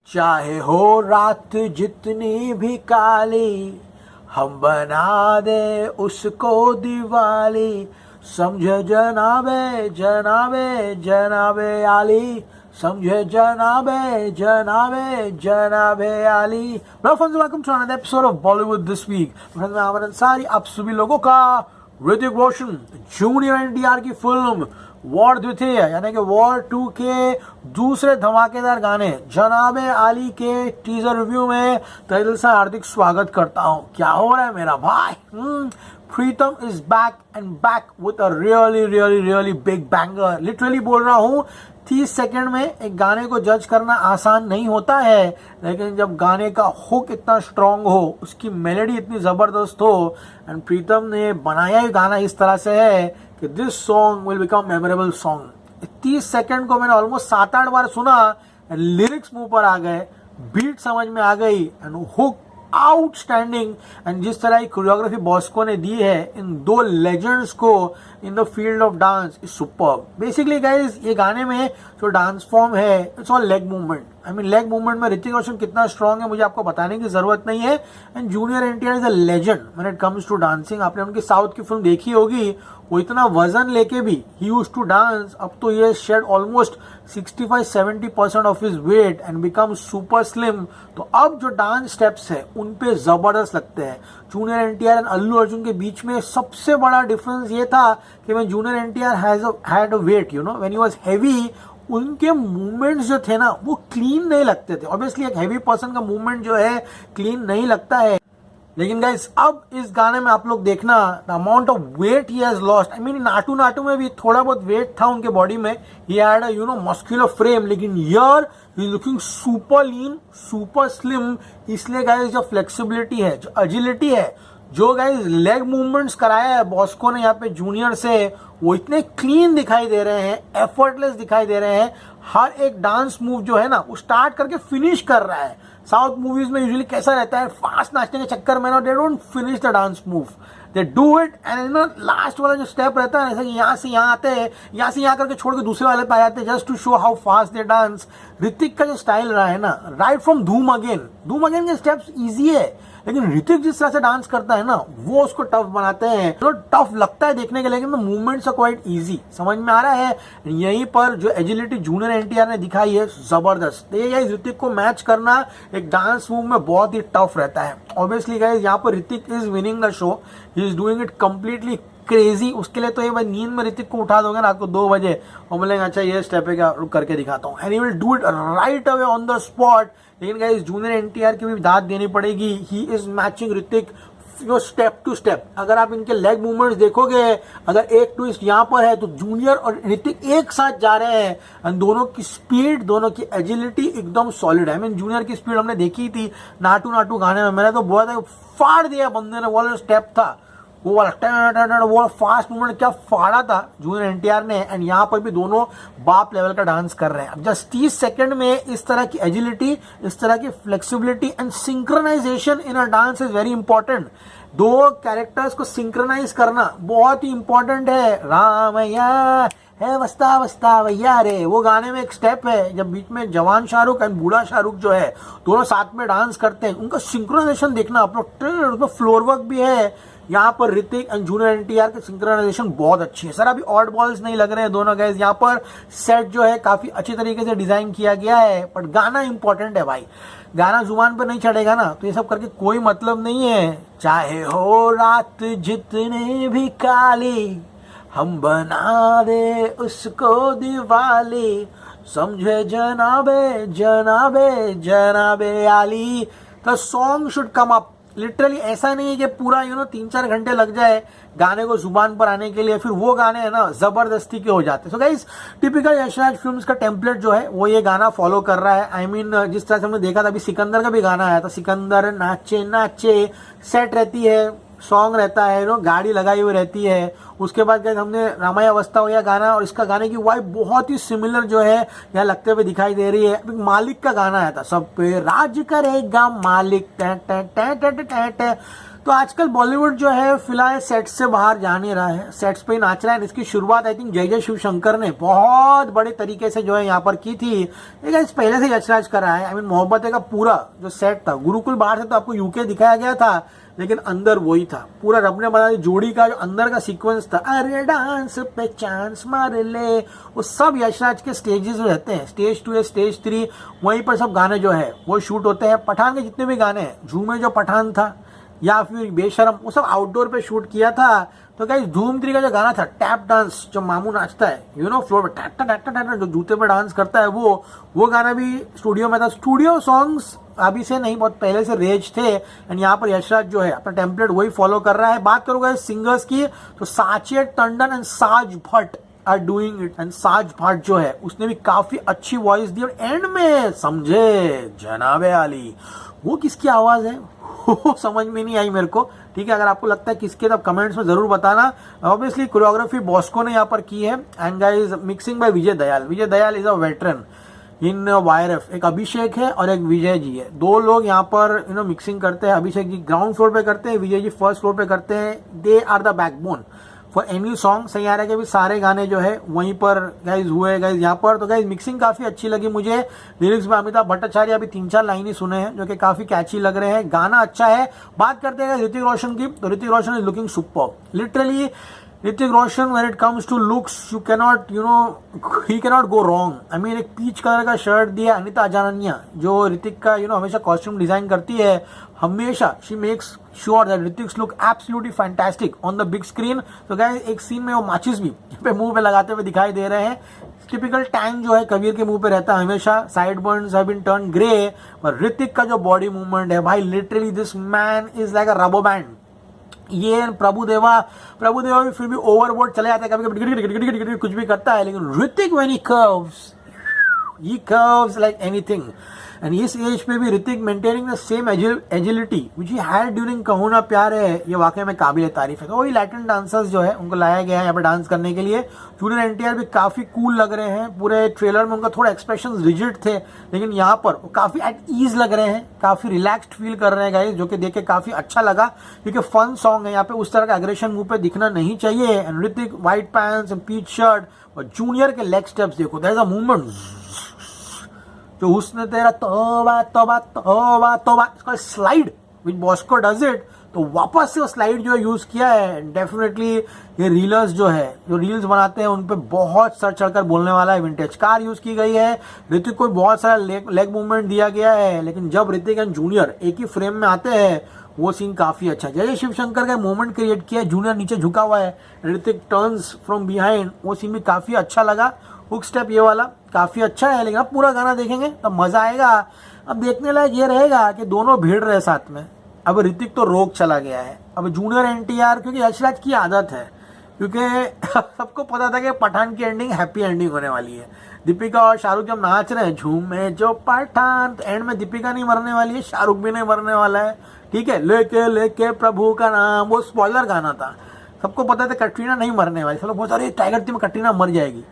चाहे हो रात जितनी भी काली, हम बना दे उसको दिवाली। समझे जनाबे जनाबे जनाबे आली, समझे जनाबे जनाबे जनाबे आली। Welcome to another episode of Bollywood this week. मैं आमर अंसारी, आप सभी लोगों का ऋतिक रोशन जूनियर एनटीआर की फिल्म वॉर द्वितीय यानी कि वॉर 2 के दूसरे धमाकेदार गाने जनाबे आली के टीजर रिव्यू में तहे दिल से हार्दिक स्वागत करता हूं। क्या हो रहा है मेरा भाई? Pritam is back and back with a really really really big banger. Literally बोल रहा हूं, 30 सेकंड में एक गाने को जज करना आसान नहीं होता है, लेकिन जब गाने का हुक इतना स्ट्रांग हो, उसकी मेलोडी इतनी जबरदस्त हो, एंड प्रीतम ने बनाया ही गाना इस तरह से है कि this song will become memorable song. 30 second को मैंने ऑलमोस्ट 7-8 बार सुना, लिरिक्स मुंह पर आ गए, बीट समझ में आ गई, एंड हुक आउटस्टैंडिंग। एंड जिस तरह की कोरियोग्राफी बॉस्को ने दी है इन दो लेजेंड्स को in the field of dance is superb. Basically guys, ये गाने में जो डांस फॉर्म है it's all leg movement. I mean leg movement में ऋतिक रोशन कितना स्ट्रांग है मुझे आपको बताने की जरूरत नहीं है। And junior NTR is a legend when it comes to dancing. आपने उनकी साउथ की फिल्म देखी होगी, वो इतना वजन लेके भी ही यूज्ड टू डांस। अब तो ये shed almost 65-70% of his weight and become super slim. तो अब जो डांस स्टेप्स है उन पे जबरदस्त लगते हैं। जूनियर एनटीआर एंड अल्लू अर्जुन के बीच में सबसे बड़ा डिफरेंस ये था कि when junior NTR had a weight, you know, when he was heavy, उनके मूवमेंट्स जो थे ना वो क्लीन नहीं लगते थे। ऑब्वियसली एक हेवी पर्सन का मूवमेंट जो है क्लीन नहीं लगता है। लेकिन गाइस, अब इस गाने में आप लोग देखना the amount of weight he has lost. I mean Naatu Naatu में भी थोड़ा बहुत वेट था उनके बॉडी में, he had a you know muscular frame, लेकिन here he is looking super lean, super slim. इसलिए गाइस जो फ्लेक्सिबिलिटी है, जो एजिलिटी है, जो गाइस लेग मूवमेंट्स कराया है बॉस्को ने यहाँ पे जूनियर से, वो इतने क्लीन दिखाई दे रहे हैं, एफर्टलेस दिखाई दे रहे हैं। हर एक डांस मूव जो है ना वो स्टार्ट करके फिनिश कर रहा है। साउथ मूवीज में यूजुअली कैसा रहता है, फास्ट नाचने के चक्कर में ना they don't finish the dance move, they do it and ना लास्ट वाला जो स्टेप रहता है, जैसे यहाँ से यहाँ आते हैं, यहाँ से यहाँ करके छोड़ के दूसरे वाले पे आ जाते हैं just to show how fast they dance. Hrithik का जो स्टाइल रहा है ना, राइट फ्रॉम धूम अगेन के स्टेप्स इजी है, लेकिन ऋतिक जिस तरह से डांस करता है ना वो उसको टफ बनाते हैं। तो टफ लगता है देखने के, लेकिन मूवमेंट्स आर क्वाइट इजी, समझ में आ रहा है। यहीं पर जो एजिलिटी जूनियर एनटीआर ने दिखाई है जबरदस्त। ये ऋतिक को मैच करना एक डांस मूव में बहुत ही टफ रहता है। ऑब्वियसली गाइस, यहाँ पर Hrithik is winning the show, he is doing it completely crazy. उसके लिए तो ये भाई नींद में ऋतिक को उठा दोगे रात को 2 बजे और बोलेंगे अच्छा ये स्टेप है क्या, करके दिखाता हूँ, and he will do it right away on the spot. लेकिन गाइस जूनियर एनटीआर की भी दाद देनी पड़ेगी, he is matching Hrithik step to step. अगर आप इनके लेग मूवमेंट्स देखोगे, अगर एक ट्विस्ट यहाँ पर है तो जूनियर और ऋतिक एक साथ जा रहे हैं, एंड दोनों की स्पीड, दोनों की एजिलिटी एकदम सॉलिड है। आई मीन जूनियर की स्पीड हमने देखी थी नाटू नाटू गाने में, मैंने तो बहुत फाड़ दिया बंदे ने, वो स्टेप था वो वाला वो फास्ट मूवमेंट क्या फाड़ा था जूनियर एनटीआर ने। एंड यहाँ पर भी दोनों बाप लेवल का डांस कर रहे हैं। अब जस्ट 30 सेकंड में इस तरह की एजिलिटी, इस तरह की flexibility and synchronization in a dance is very important. दो कैरेक्टर्स को सिंक्रोनाइज करना बहुत ही इंपॉर्टेंट है। रामैया है वस्ता वस्ता भैया रे, वो गाने में एक स्टेप है जब बीच में जवान शाहरुख एंड बूढ़ा शाहरुख जो है दोनों साथ में डांस करते हैं, उनका सिंक्रोनाइजेशन देखना आप लोग। उसमें फ्लोर वर्क भी है। यहाँ पर ऋतिक एंड जूनियर एनटीआर की सिंक्रोनाइजेशन बहुत अच्छी है। सर अभी ऑड बॉल्स नहीं लग रहे हैं दोनों गाइस। यहाँ पर सेट जो है काफी अच्छी तरीके से डिजाइन किया गया है, बट गाना इंपॉर्टेंट है भाई। गाना जुबान पर नहीं चढ़ेगा ना तो ये सब करके कोई मतलब नहीं है। चाहे हो रात जितने भी काली, हम बना दे उसको दिवाली। समझे जनाबे जनाबे जनाबे आली। The song should come up. Literally ऐसा नहीं है कि पूरा 3-4 घंटे लग जाए गाने को जुबान पर आने के लिए, फिर वो गाने है ना जबरदस्ती के हो जाते हैं। So guys, typical Yashraj films का टेम्पलेट जो है वो ये गाना फॉलो कर रहा है। आई मीन जिस तरह से हमने देखा था, अभी सिकंदर का भी गाना आया था, सिकंदर नाचे नाचे, सेट रहती है, सॉन्ग रहता है, गाड़ी लगाई हुई रहती है। उसके बाद हमने रामाया अवस्था हो गया गाना, और इसका गाने की वाइब बहुत ही सिमिलर जो है यहाँ लगते हुए दिखाई दे रही है। मालिक का गाना आया था, सब पे राज करेगा मालिक, तो आजकल बॉलीवुड जो है फिलहाल सेट से बाहर जा नहीं रहा है, सेट्स पे ही नाच रहा है। इसकी शुरुआत आई थिंक जय जय शिव शंकर ने बहुत बड़े तरीके से जो है यहाँ पर की थी। लेकिन पहले से यशराज का रहा है। आई मीन मोहब्बत का पूरा जो सेट था, गुरुकुल बाहर से तो आपको यूके दिखाया गया था, लेकिन अंदर वही था पूरा। रब ने बना दी जोड़ी का जो अंदर का सीक्वेंस था, अरे डांस पे चांस मार ले, वो सब यशराज के स्टेजेस रहते हैं, स्टेज 2 या स्टेज 3, वहीं पर सब गाने जो है वो शूट होते हैं। पठान के जितने भी गाने हैं, झूमे जो पठान था या फिर बेशरम, वो सब आउटडोर पे शूट किया था। तो गाइस धूम 3 का जो गाना था टैप डांस, जो मामू नाचता है यू नो फ्लोर पे टैटा टैटा टैटा, जो जूते पे डांस करता है, वो गाना भी स्टूडियो में था। स्टूडियो सॉन्ग्स अभी से नहीं, बहुत पहले से रेज थे। एंड यहाँ पर यशराज जो है अपना टेम्पलेट वही फॉलो कर रहा है। बात करूंगा सिंगर्स की, तो साचिद Tandon and Saj Bhatt are doing it. And Saj Bhatt जो है उसने भी काफी अच्छी वॉइस दी। और एंड में समझे जनाबे आली, वो किसकी आवाज है वो समझ में नहीं आई मेरे को। ठीक है, अगर आपको लगता है किसके, तब कमेंट्स में जरूर बताना। ऑब्वियसली कोरियोग्राफी बॉस्को ने यहाँ पर की है। And guys mixing by Vijay Dayal. Vijay Dayal is a veteran in YRF. एक अभिषेक है और एक विजय जी है, दो लोग यहाँ पर मिक्सिंग करते हैं। अभिषेक जी ग्राउंड फ्लोर पे करते हैं, विजय जी फर्स्ट फ्लोर पे करते हैं। They are the backbone for any song. सही आ रहा है कि भी सारे गाने जो है वहीं पर गाइज हुए गाइज यहाँ पर। तो गाइज मिक्सिंग काफी अच्छी लगी मुझे। लिरिक्स में अमिताभ भट्टाचार्य अभी 3-4 लाइन ही सुने हैं जो कि काफी कैची लग रहे हैं। गाना अच्छा है। बात करते हैं ऋतिक रोशन की, तो Hrithik Roshan is looking super. Literally Hrithik Roshan when it comes to looks, you cannot he cannot go wrong. I mean एक पीच कलर का शर्ट दिया अनिता अजानन्या, जो ऋतिक का हमेशा कॉस्ट्यूम डिजाइन करती है, हमेशा she makes sure that Hrithik's look absolutely fantastic on the big screen. तो गाइस एक सीन में वो माचिस भी पे मुंह पे लगाते हुए दिखाई दे रहे हैं। टिपिकल टैंग जो है कबीर के मुंह पे रहता है हमेशा, side burns have been turn grey. पर ऋतिक का जो बॉडी मूवमेंट है भाई, literally this man is like a rubber band. ये प्रभुदेवा भी फिर भी ओवरबोर्ड चले जाता है, कभी कुछ भी करता है, लेकिन Hrithik when he curves like anything. And इस एज पे भी Hrithik maintaining the same agility which he had during कहो ना प्यार है, ये वाकई में काबिल तारीफ है। तो वही लैटिन डांसर्स जो है उनको लाया गया है यहाँ पे डांस करने के लिए। जूनियर एनटीआर भी काफी कूल लग रहे हैं। पूरे ट्रेलर में उनका थोड़ा एक्सप्रेशन रिजिड थे, लेकिन यहाँ पर वो काफी एट ईज लग रहे हैं, काफी रिलैक्स्ड फील कर रहे हैं गाइस, जो कि देख के काफी अच्छा लगा। क्योंकि फन सॉन्ग है, यहाँ पे उस तरह का एग्रेशन मुंह पे दिखना नहीं चाहिए। And Hrithik white pants and peach shirt, और जूनियर के लेग स्टेप्स देखो, देयर इज अ मूवमेंट जो हुस्न तेरा तौबा तौबा तौबा तौबा, इसका slide which Bosco does it. तो वापस से वो स्लाइड जो यूज किया है। डेफिनेटली ये रीलर्स जो है, जो रील्स बनाते हैं, उन पे बहुत सर चढ़कर बोलने वाला है। विंटेज कार यूज की गई है। ऋतिक को बहुत सारा लेग मूवमेंट दिया गया है, लेकिन जब ऋतिक एंड जूनियर एक ही फ्रेम में आते हैं, वो सीन काफी अच्छा है। जय शिवशंकर का मूवमेंट क्रिएट किया है, जूनियर नीचे झुका हुआ है, ऋतिक टर्न्स फ्रॉम बिहाइंड, वो सीन भी काफी अच्छा लगा। हुक स्टेप ये वाला काफी अच्छा है, लेकिन अब पूरा गाना देखेंगे तो मजा आएगा। अब देखने लायक ये रहेगा कि दोनों भीड़ रहे साथ में। अब ऋतिक तो रोक चला गया है, अब जूनियर एनटीआर, क्योंकि यशराज की आदत है, क्योंकि सबको पता था कि पठान की एंडिंग हैप्पी एंडिंग होने वाली है। दीपिका और शाहरुख जब नाच रहे हैं झूमे जो पठान, तो एंड में दीपिका नहीं मरने वाली है, शाहरुख भी नहीं मरने वाला है। ठीक है, लेके लेके प्रभु का नाम, वो स्पॉइलर गाना था, सबको पता था कटरीना नहीं मरने वाली। चलो बहुत सारे टाइगर थी में कटरीना मर जाएगी।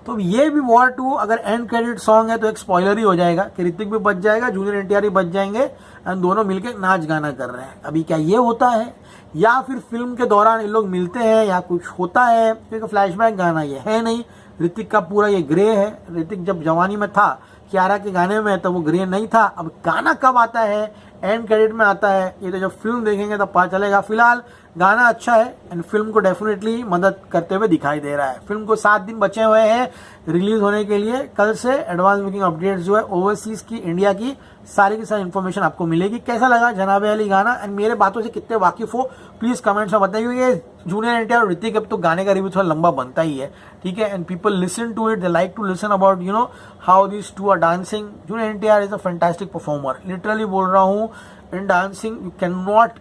तो ये भी वॉर 2 अगर एंड क्रेडिट सॉन्ग है तो एक स्पॉइलर ही हो जाएगा कि ऋतिक भी बच जाएगा, जूनियर एनटीआर भी बच जाएंगे, एंड दोनों मिलकर नाच गाना कर रहे हैं। अभी क्या ये होता है, या फिर फिल्म के दौरान ये लोग मिलते हैं, या कुछ होता है, क्योंकि फ्लैशबैक गाना ये है नहीं। ऋतिक का पूरा ये ग्रे है। ऋतिक जब जवानी में था कियारा के गाने में, तो वो ग्रे नहीं था। अब गाना कब आता है, एंड क्रेडिट में आता है, ये तो जब फिल्म देखेंगे तब पता चलेगा। फिलहाल गाना अच्छा है एंड फिल्म को डेफिनेटली मदद करते हुए दिखाई दे रहा है। फिल्म को 7 दिन बचे हुए हैं रिलीज होने के लिए। कल से एडवांस बुकिंग अपडेट्स जो है ओवरसीज की, इंडिया की, सारी की सारी इन्फॉर्मेशन आपको मिलेगी। कैसा लगा जनाबे अली गाना, एंड मेरे बातों से कितने वाकिफ हो प्लीज कमेंट्स में बताइए। ये जूनियर एनटीआर और ऋतिक, अब तो गाने का रिव्यू थोड़ा लंबा बनता ही है, ठीक है, and people listen to it, they like to listen about how this two are dancing. Junior NTR is a fantastic performer, literally बोल रहा हूँ। In dancing, you cannot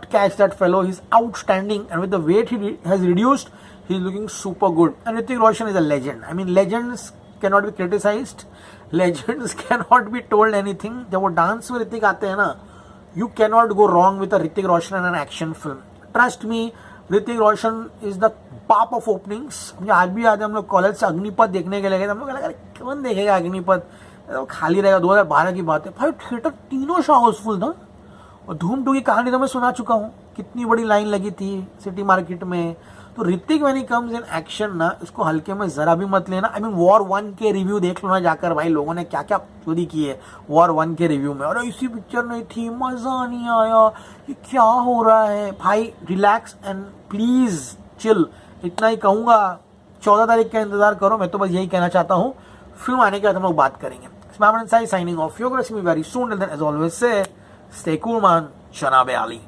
catch that fellow. He's outstanding, and with the weight he has reduced, he's looking super good. And Hrithik Roshan is a legend. I mean, legends cannot be criticized. Legends cannot be told anything. जब वो dance में ऋतिक आते हैं ना, you cannot go wrong with a Hrithik Roshan and an action film. Trust me, Hrithik Roshan is the pop of openings. मुझे आज भी याद है, हम लोग कॉलेज से अग्निपथ देखने के लिए गए थे। हम लोग लगा कौन देखेगा अग्निपथ, खाली रहेगा, 2012 की बात है भाई। थिएटर तीनों शो हाउसफुल था, और धूम 2 की कहानी तो मैं सुना चुका हूँ, कितनी बड़ी लाइन लगी थी सिटी मार्केट में। तो Hrithik when he comes in action ना, इसको हल्के में जरा भी मत लेना। आई मीन वॉर 1 के रिव्यू देख लो ना जाकर भाई, लोगों ने क्या क्या चोरी की है वॉर 1 के रिव्यू में। अरे इसी पिक्चर नहीं थी, मजा नहीं आया, ये क्या हो रहा है भाई। रिलैक्स एंड प्लीज चिल, इतना ही कहूंगा। 14 तारीख का इंतजार करो, मैं तो बस यही कहना चाहता हूँ। फिल्म आने के बाद हम लोग बात करेंगे। Signing off, you're going to see me very soon, and then as always say, stay cool man, जनाब आली।